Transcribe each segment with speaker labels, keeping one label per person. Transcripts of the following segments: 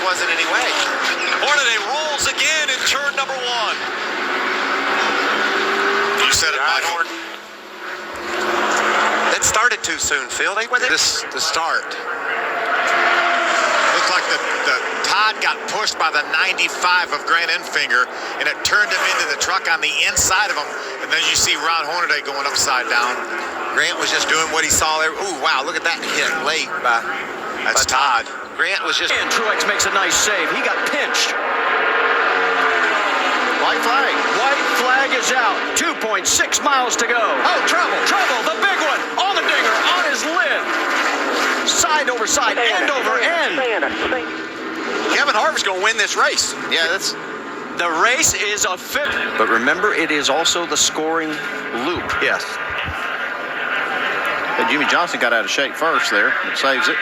Speaker 1: wasn't any way.
Speaker 2: Hornaday rolls again in turn number 1. You said it, Michael.
Speaker 1: That started too soon, Phil.
Speaker 2: This the start. Looked like the Todd got pushed by the 95 of Grant Enfinger, and it turned him into the truck on the inside of him. And then you see Ron Hornaday going upside down.
Speaker 1: Grant was just doing what he saw there. Ooh, wow, look at that hit late by
Speaker 2: Todd.
Speaker 1: Grant was just...
Speaker 3: And Truex makes a nice save. He got pinched.
Speaker 2: White flag.
Speaker 3: White flag is out. 2.6 miles to go.
Speaker 2: Oh, trouble.
Speaker 3: Trouble, the big one. On the dinger, on his lid. Side over side, end over end.
Speaker 2: Kevin Harvick's going to win this race.
Speaker 1: Yeah, that's...
Speaker 3: The race is a fit. But remember, it is also the scoring loop.
Speaker 2: Yes. But Jimmy Johnson got out of shape first there. It saves it.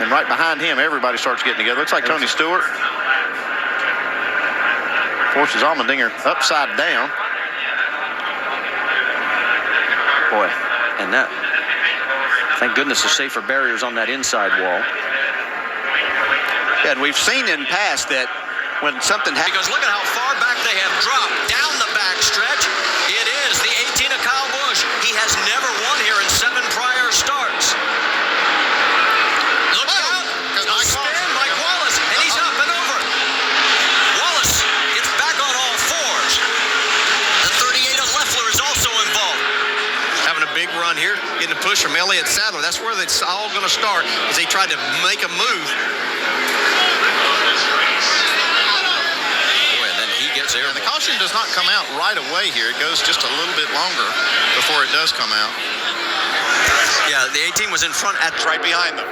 Speaker 2: And right behind him, everybody starts getting together. Looks like Tony Stewart forces Allmendinger upside down.
Speaker 3: Boy, and that, thank goodness, the safer barriers on that inside wall.
Speaker 2: And we've seen in past that when something happens.
Speaker 3: Because look at how far back they have dropped down the back stretch. It is the 18 of Kyle Busch. He has never won here in 7 prior starts. Look out. A spin like Wallace, and he's up and over. Wallace gets back on all fours. The 38 of Leffler is also involved. Having a big run here, getting a push from Elliott Sadler. That's where it's all going to start, as they tried to make a move.
Speaker 2: And the caution does not come out right away here. It goes just a little bit longer before it does come out.
Speaker 3: Yeah, the 18 was in front at
Speaker 2: right behind them.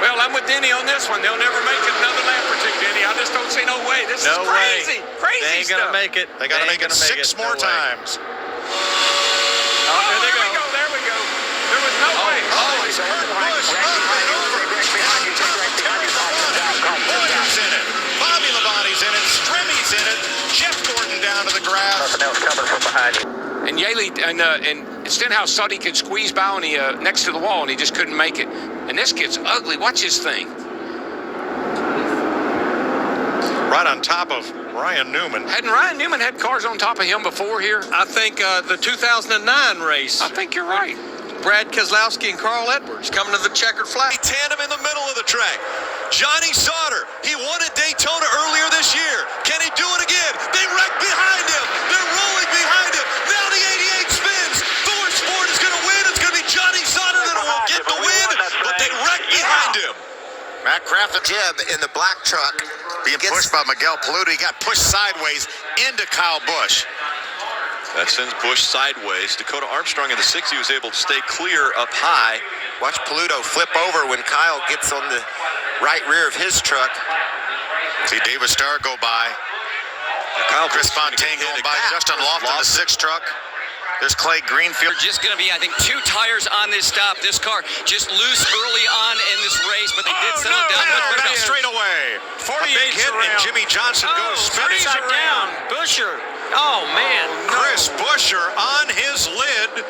Speaker 4: Well, I'm with Denny on this one. They'll never make it another lap or two, Denny. I just don't see no way. This is crazy. Crazy
Speaker 3: they ain't
Speaker 4: stuff.
Speaker 3: Gonna make it.
Speaker 2: They got to make it 6 more times.
Speaker 4: Oh, there we go. There was no way.
Speaker 2: Oh, he's hurt Busch up and over. Williams in it. Bobby Labonte's in it. Stremmy's in it. Jeff Gordon down to the grass.
Speaker 5: Nothing else coming from behind you.
Speaker 4: And Yaley and Stenhouse thought he could squeeze by on the next to the wall, and he just couldn't make it. And this kid's ugly. Watch his thing.
Speaker 2: Right on top of Ryan Newman.
Speaker 4: Hadn't Ryan Newman had cars on top of him before here?
Speaker 3: I think the 2009 race.
Speaker 4: I think you're right.
Speaker 3: Brad Keselowski and Carl Edwards coming to the checkered flag.
Speaker 2: Tandem in the middle of the track. Johnny Sauter, he won at Daytona earlier this year. Can he do it again? They wreck behind him. They're rolling behind him. Now the 88 spins. Thor Sport is going to win. It's going to be Johnny Sauter that will get the win, but they wreck behind him. Matt Kraft and
Speaker 1: Jeb in the black truck.
Speaker 2: being pushed by Miguel Paludo. He got pushed sideways into Kyle Busch.
Speaker 6: That sends Busch sideways. Dakota Armstrong in the 60 was able to stay clear up high.
Speaker 1: Watch Paludo flip over when Kyle gets on the right rear of his truck.
Speaker 2: See David Starr go by. Chris Fontaine going by. Justin Loft in the 6 truck. There's Clay Greenfield.
Speaker 7: They're just going to be, I think, 2 tires on this stop. This car just loose early on in this race, but they did settle down.
Speaker 2: Penalty straight away.
Speaker 4: 48
Speaker 2: a big hit, and Jimmy Johnson goes spinning.
Speaker 3: Down. Buscher. Oh, man.
Speaker 2: Chris Buscher on his lid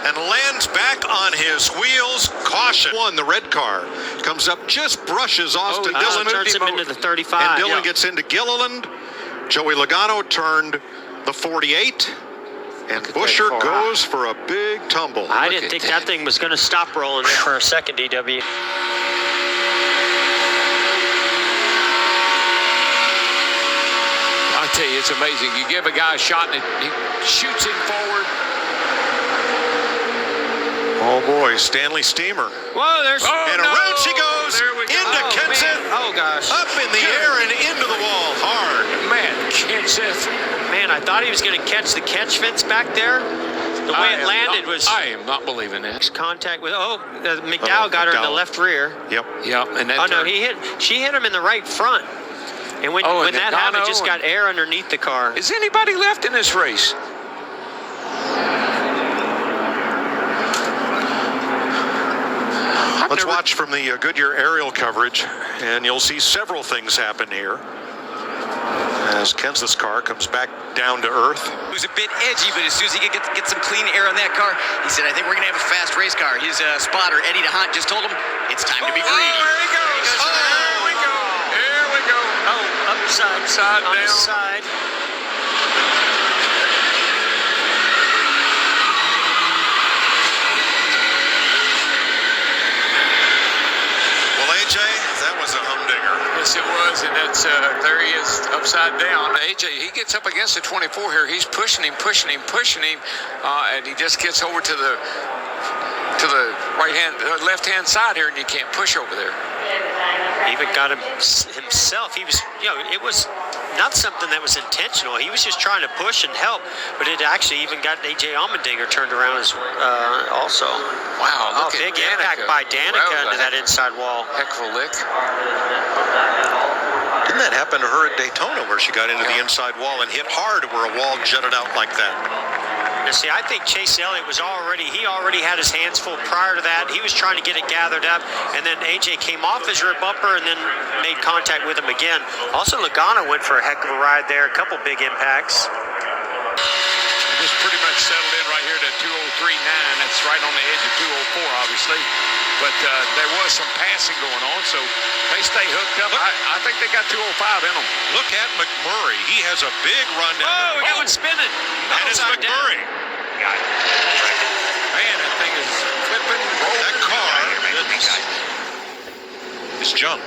Speaker 2: and lands back on his wheels. Caution. The red car comes up, just brushes Austin Dillon.
Speaker 3: Turns him into the 35.
Speaker 2: And Dillon gets into Gilliland. Joey Logano turned the 48. And Buscher goes for a big tumble.
Speaker 8: I didn't think that thing was going to stop rolling there for a second, DW.
Speaker 4: I tell you, it's amazing. You give a guy a shot and he shoots him forward.
Speaker 2: Oh boy, Stanley Steamer.
Speaker 3: Whoa, there's
Speaker 2: and around she goes into Kenseth.
Speaker 3: Oh gosh.
Speaker 2: Up in the air and into the wall hard.
Speaker 4: Man, Kenseth.
Speaker 8: Man, I thought he was going to catch the catch fence back there. The way it landed was...
Speaker 4: I am not believing that.
Speaker 8: Contact with... McDowell got her in the left rear.
Speaker 2: Yep.
Speaker 4: And
Speaker 8: she hit him in the right front. And when that happened, just got air underneath the car.
Speaker 4: Is anybody left in this race?
Speaker 2: Let's watch from the Goodyear aerial coverage, and you'll see several things happen here. As Kenseth's car comes back down to earth.
Speaker 7: It was a bit edgy, but as soon as he could get some clean air on that car, he said, I think we're going to have a fast race car. His spotter, Eddie DeHaan, just told him, it's time to be greedy.
Speaker 4: There he goes. There we go.
Speaker 8: Upside
Speaker 4: down.
Speaker 8: On the side.
Speaker 2: Well, AJ, that was a humdinger.
Speaker 4: Yes, it was, and that's there he is, upside down. AJ, he gets up against the 24 here. He's pushing him, and he just gets over to the left-hand side here, and you can't push over there.
Speaker 8: Even got himself. He was, it was not something that was intentional. He was just trying to push and help, but it actually even got AJ Allmendinger turned around as also.
Speaker 4: Wow, look at
Speaker 8: big
Speaker 4: Danica.
Speaker 8: impact by Danica into that inside wall.
Speaker 4: Heck of a lick.
Speaker 2: Didn't that happen to her at Daytona where she got into the inside wall and hit hard where a wall jutted out like that?
Speaker 8: Now, see, I think Chase Elliott was already had his hands full prior to that. He was trying to get it gathered up, and then AJ came off his rear bumper and then made contact with him again. Also, Logano went for a heck of a ride there, a couple big impacts.
Speaker 4: Just pretty much settled in right here to 203.9. That's right on the edge of 204, obviously. But there was some passing going on, so they stay hooked up. I think they got 205 in them.
Speaker 2: Look at McMurray. He has a big run down.
Speaker 8: Oh, we got one spinning.
Speaker 2: And it's McMurray.
Speaker 4: Got it. Man, that thing is flipping, rolling.
Speaker 2: That car is junk.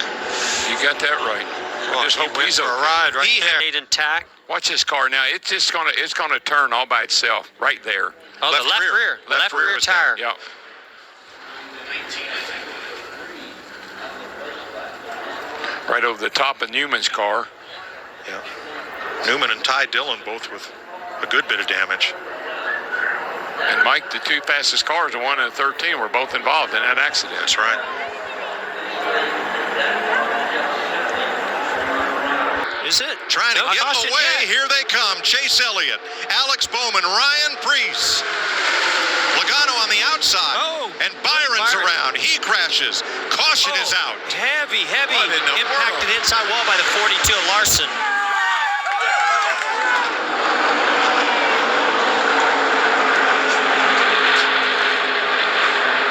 Speaker 4: You got that right. I just hope he's
Speaker 8: for a ride right there. Stayed intact.
Speaker 4: Watch this car now. It's just gonna turn all by itself right there.
Speaker 8: Oh, the left rear. Left rear tire.
Speaker 4: Yeah. Right over the top of Newman's car.
Speaker 2: Yeah. Newman and Ty Dillon both with a good bit of damage.
Speaker 4: And Mike, the two fastest cars, the 1 and the 13, were both involved in that accident.
Speaker 2: That's right.
Speaker 8: Is it?
Speaker 2: Trying to
Speaker 8: No
Speaker 2: get
Speaker 8: caution
Speaker 2: away.
Speaker 8: yet.
Speaker 2: Here they come. Chase Elliott, Alex Bowman, Ryan Preece. Logano on the outside.
Speaker 8: Oh,
Speaker 2: and Byron's
Speaker 8: Byron.
Speaker 2: around. He crashes. Caution is out.
Speaker 8: Heavy
Speaker 2: What in the
Speaker 8: impact to the inside wall by the 42 of Larson.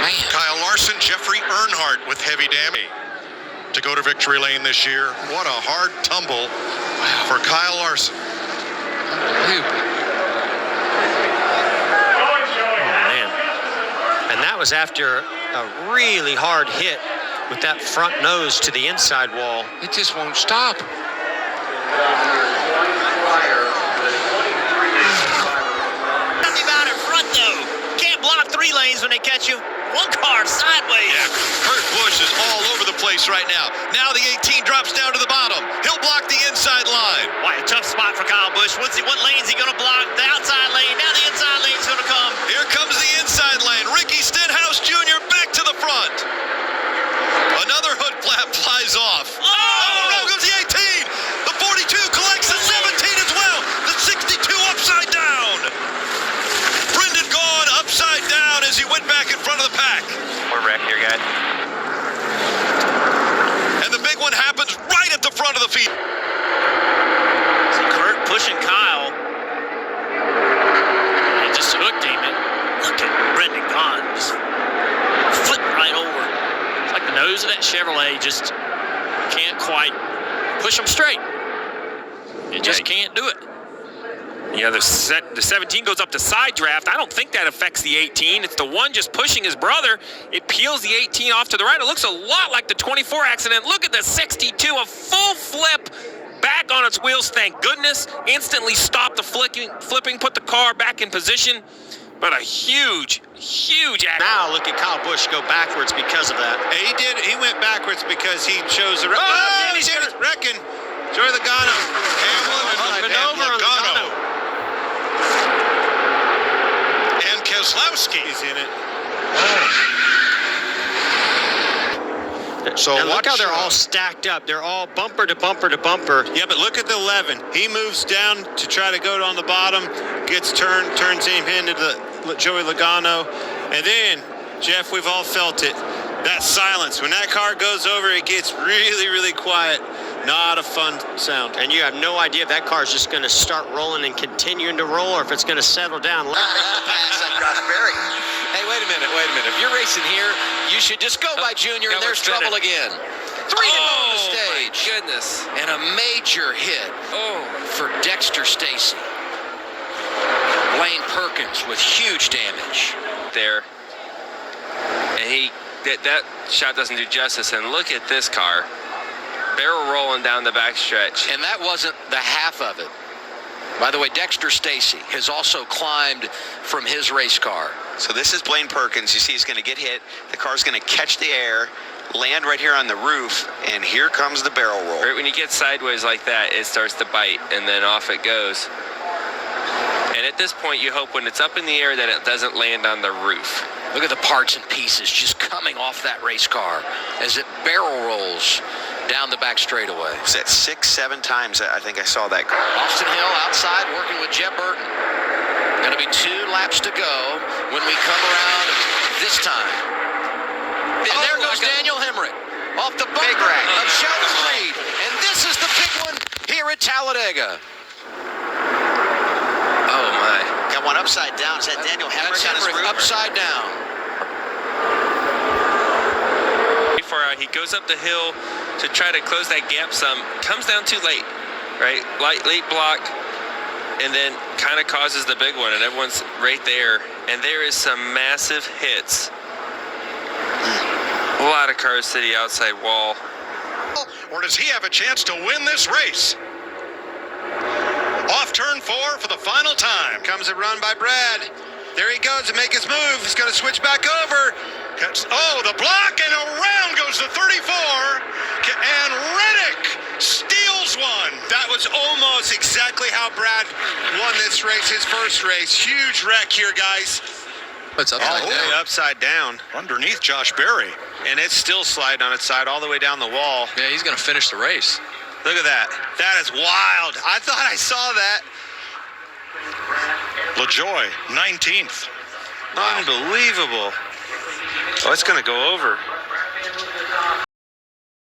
Speaker 4: Man.
Speaker 2: Kyle Larson, Jeffrey Earnhardt with heavy damage to go to victory lane this year. What a hard tumble for Kyle Larson.
Speaker 8: And that was after a really hard hit with that front nose to the inside wall.
Speaker 4: It just won't stop.
Speaker 3: Nothing about in front, though. Can't block 3 lanes when they catch you. 1 car sideways.
Speaker 2: Yeah, Kurt Busch is all over the place right now. Now the 18 drops down to the bottom. He'll block the inside line.
Speaker 3: Why, a tough spot for Kyle Busch. What lane's he going to block? The outside lane. Now the inside lane's going to come.
Speaker 2: Here comes the inside lane. Ricky Stenhouse Jr. back to the front. Another hood flap flies off.
Speaker 3: Oh!
Speaker 2: Around comes the 18. The 42 collects the 17 as well. The 62 upside down. Brendan Gaughan upside down as he went back in front of the pack.
Speaker 3: We're wrecked here, guys.
Speaker 2: And the big one happens right at the front of the field.
Speaker 3: See Kurt pushing Kyle. It just hooked him. Look at Brendan Gaughan just flipped right over. It's like the nose of that Chevrolet just can't quite push him straight. It just can't do it.
Speaker 5: Yeah, the 17 goes up to side draft. I don't think that affects the 18. It's the one just pushing his brother. It peels the 18 off to the right. It looks a lot like the 24 accident. Look at the 62, a full flip back on its wheels. Thank goodness. Instantly stopped the flipping, put the car back in position. But a huge accident.
Speaker 8: Now look at Kyle Busch go backwards because of that.
Speaker 9: He did. He went backwards because he chose the.
Speaker 8: He's
Speaker 9: wrecking. Joey Logano.
Speaker 8: Hamlin and
Speaker 2: Logano. And Keselowski's in it.
Speaker 8: So look how they're all stacked up. They're all bumper to bumper to bumper.
Speaker 9: Yeah, but look at the 11. He moves down to try to go on the bottom, gets turns him into the Joey Logano, and then Jeff, we've all felt it. That silence when that car goes over, it gets really, really quiet. Not a fun sound.
Speaker 8: And you have no idea if that car is just going to start rolling and continuing to roll, or if it's going to settle down.
Speaker 10: Hey, wait a minute. If you're racing here, you should just go by Junior, and there's trouble again. 3 to go on the stage.
Speaker 5: goodness.
Speaker 3: And a major hit for Dexter Stacy. Blaine Perkins with huge damage.
Speaker 5: There. And that shot doesn't do justice. And look at this car. Barrel rolling down the backstretch.
Speaker 3: And that wasn't the half of it. By the way, Dexter Stacy has also climbed from his race car.
Speaker 1: So this is Blaine Perkins. You see he's going to get hit. The car's going to catch the air, land right here on the roof, and here comes the barrel roll.
Speaker 5: Right when you get sideways like that, it starts to bite, and then off it goes. And at this point, you hope when it's up in the air that it doesn't land on the roof.
Speaker 3: Look at the parts and pieces just coming off that race car as it barrel rolls down the back straightaway.
Speaker 1: Was that 6-7 times I think I saw that car.
Speaker 3: Austin Hill outside working with Jeb Burton. Going to be 2 laps to go when we come around this time. And there goes Daniel Hemrick off the bumper of Sheldon Creed. And this is the big one here at Talladega.
Speaker 5: Oh, my.
Speaker 1: Got one upside down. Is that Daniel Hemrick on his roof?
Speaker 3: Upside down.
Speaker 5: Before he goes up the hill to try to close that gap some, comes down too late, right? Late block, and then kind of causes the big one, and everyone's right there. And there is some massive hits. A lot of cars to the outside wall.
Speaker 2: Or does he have a chance to win this race? Off turn 4 for the final time.
Speaker 9: Comes a run by Brad. There he goes to make his move. He's going to switch back over.
Speaker 2: Oh, the block, and around goes the 34. And Reddick steals one.
Speaker 9: That was almost exactly how Brad won this race, his first race. Huge wreck here, guys.
Speaker 3: It's upside
Speaker 9: All the
Speaker 3: down.
Speaker 9: way upside down.
Speaker 2: Underneath Josh Berry.
Speaker 9: And it's still sliding on its side all the way down the wall.
Speaker 3: Yeah, he's going to finish the race.
Speaker 9: Look at that. That is wild. I thought I saw that.
Speaker 2: LaJoy, 19th.
Speaker 9: Unbelievable. Oh, it's going to go over.